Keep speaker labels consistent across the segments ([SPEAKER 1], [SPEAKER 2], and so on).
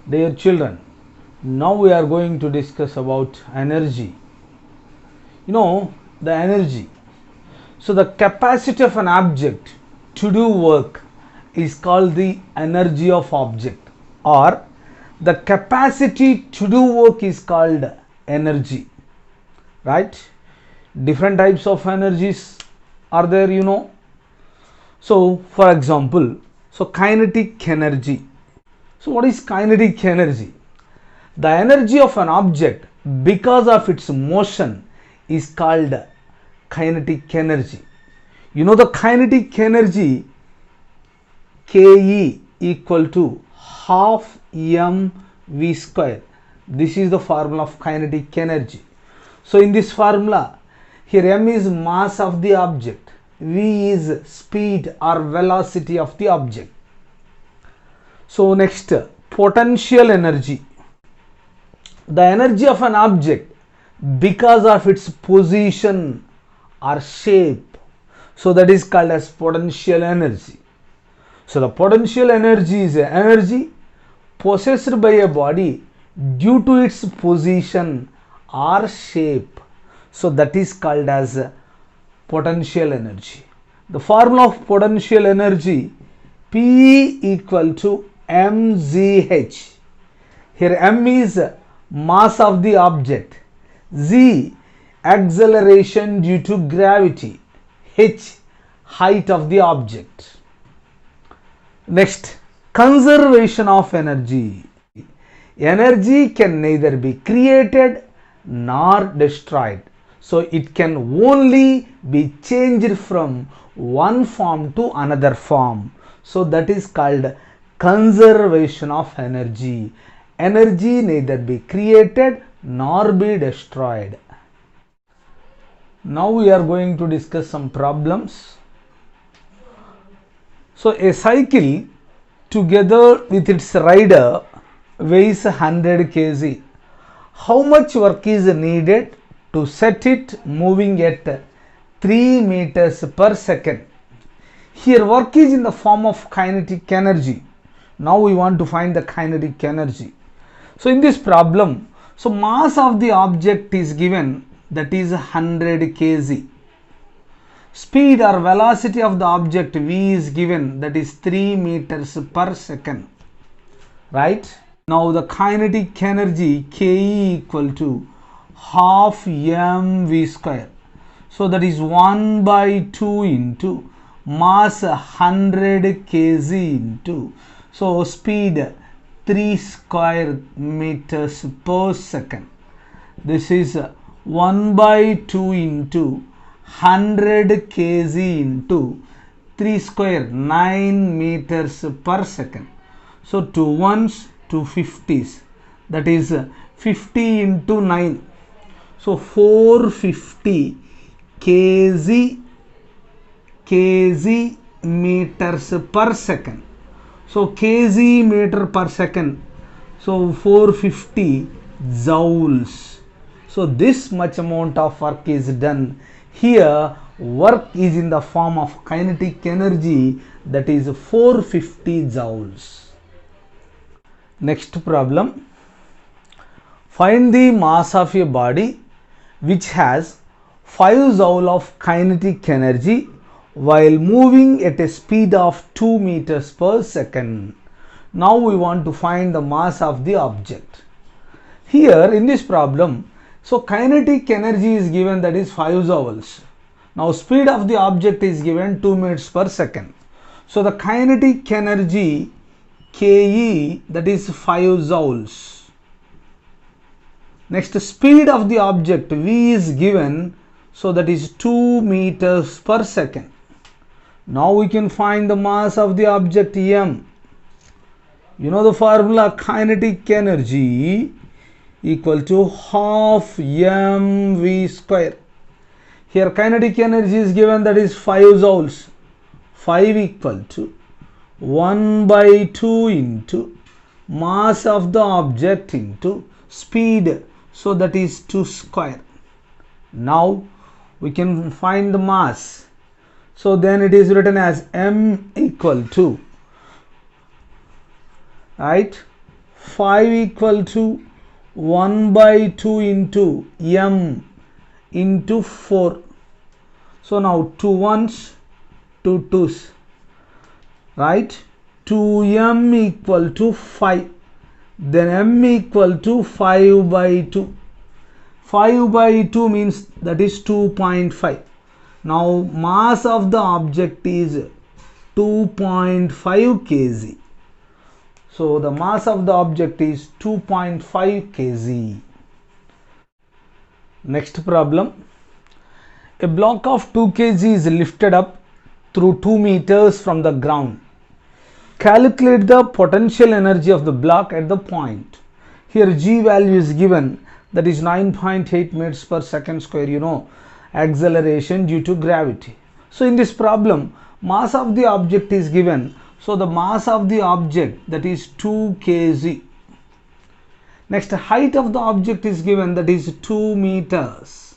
[SPEAKER 1] Dear children, now we are going to discuss about energy. The energy. So the capacity of an object to do work is called the energy of object, or the capacity to do work is called energy, right? Different types of energies are there. So for example, kinetic energy. So what is kinetic energy? The energy of an object because of its motion is called kinetic energy. The kinetic energy Ke equal to half mv square. This is the formula of kinetic energy. So in this formula, here m is mass of the object, v is speed or velocity of the object. So next, potential energy. The energy of an object because of its position or shape, so that is called as potential energy. So the potential energy is an energy possessed by a body due to its position or shape, so that is called as potential energy. The formula of potential energy, P equal to mgh. Here m is mass of the object, z acceleration due to gravity, h height of the object. Next, conservation of energy. Energy can neither be created nor destroyed, so it can only be changed from one form to another form. So that is called conservation of energy. Energy neither be created nor be destroyed. Now we are going to discuss some problems. So a cycle together with its rider weighs 100 kg. How much work is needed to set it moving at 3 meters per second? Here work is in the form of kinetic energy. Now we want to find the kinetic energy. So in this problem, mass of the object is given, that is 100 kg. Speed or velocity of the object v is given, that is 3 meters per second, right? Now the kinetic energy Ke equal to half mv square. So that is 1 by 2 into mass 100 kg into, so speed 3 square meters per second. This is 1 by 2 into 100 kg into 3 square, 9 meters per second. So 2 ones, 2 50s, that is 50 into 9. So 450 kg meters per second. So kg meter per second, so 450 joules. So this much amount of work is done. Here work is in the form of kinetic energy, that is 450 joules. Next problem. Find the mass of a body which has 5 joule of kinetic energy while moving at a speed of 2 meters per second. Now we want to find the mass of the object. Here in this problem, kinetic energy is given, that is 5 joules. Now speed of the object is given 2 meters per second. So the kinetic energy Ke, that is 5 joules. Next, speed of the object v is given, so that is 2 meters per second. Now we can find the mass of the object m. The formula kinetic energy equal to half mv square. Here kinetic energy is given, that is 5 joules. 5 equal to 1 by 2 into mass of the object into speed, so that is 2 square. Now we can find the mass. So then it is written as m equal to, right, 5 equal to 1 by 2 into m into 4. So now 2 ones, 2 twos, right? 2m equal to 5, then m equal to 5 by 2. 5 by 2 means that is 2.5. Now mass of the object is 2.5 kg. So the mass of the object is 2.5 kg. Next problem. A block of 2 kg is lifted up through 2 meters from the ground. Calculate the potential energy of the block at the point. Here G value is given, that is 9.8 meters per second square, acceleration due to gravity. So in this problem, mass of the object is given. So the mass of the object, that is 2 kg. Next, height of the object is given, that is 2 meters.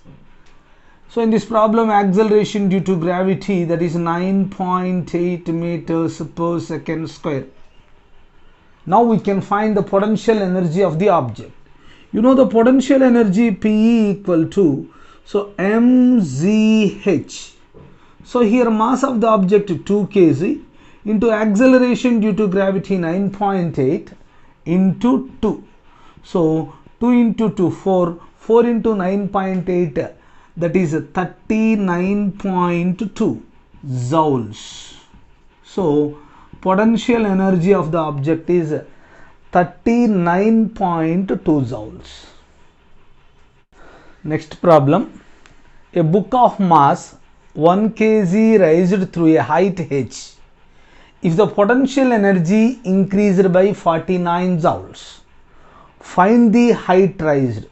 [SPEAKER 1] So in this problem, acceleration due to gravity, that is 9.8 meters per second square. Now we can find the potential energy of the object. The potential energy P equal to, so mgh. So here mass of the object 2 kg into acceleration due to gravity 9.8 into 2. So 2 into 2, 4, 4 into 9.8, that is 39.2 joules. So potential energy of the object is 39.2 joules. Next problem. A book of mass 1 kg raised through a height h. If the potential energy increased by 49 joules, find the height raised.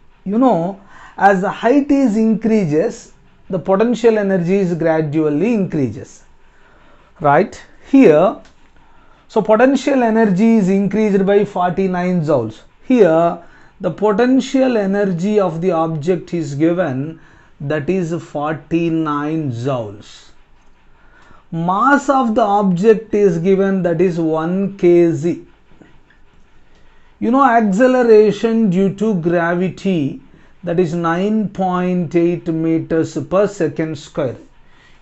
[SPEAKER 1] As the height is increases, the potential energy is gradually increases, right? Here, so potential energy is increased by 49 joules. Here the potential energy of the object is given, that is 49 joules. Mass of the object is given, that is 1 kg. Acceleration due to gravity, that is 9.8 meters per second square.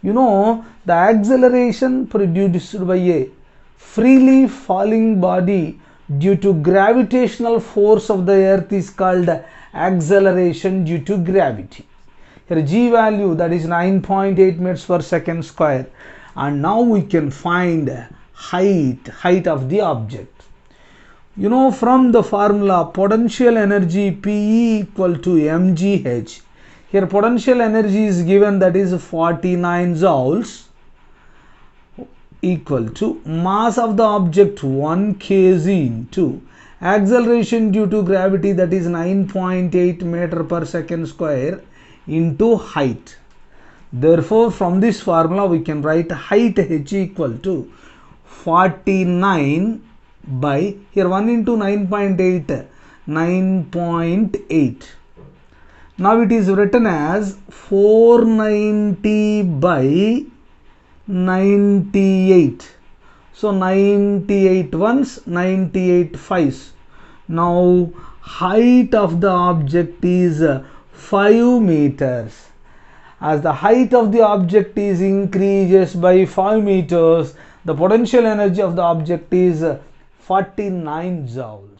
[SPEAKER 1] The acceleration produced by a freely falling body due to gravitational force of the earth is called acceleration due to gravity. Here G value, that is 9.8 meters per second square. And now we can find height of the object. From the formula potential energy P equal to mgh. Here potential energy is given, that is 49 joules, equal to mass of the object 1 kg into acceleration due to gravity, that is 9.8 meter per second square, into height. Therefore from this formula we can write height h equal to 49 by, here 1 into 9.8, 9.8. Now it is written as 490 by 98. So 98 ones, 98 fives. Now height of the object is 5 meters. As the height of the object is increases by 5 meters, the potential energy of the object is 49 joules.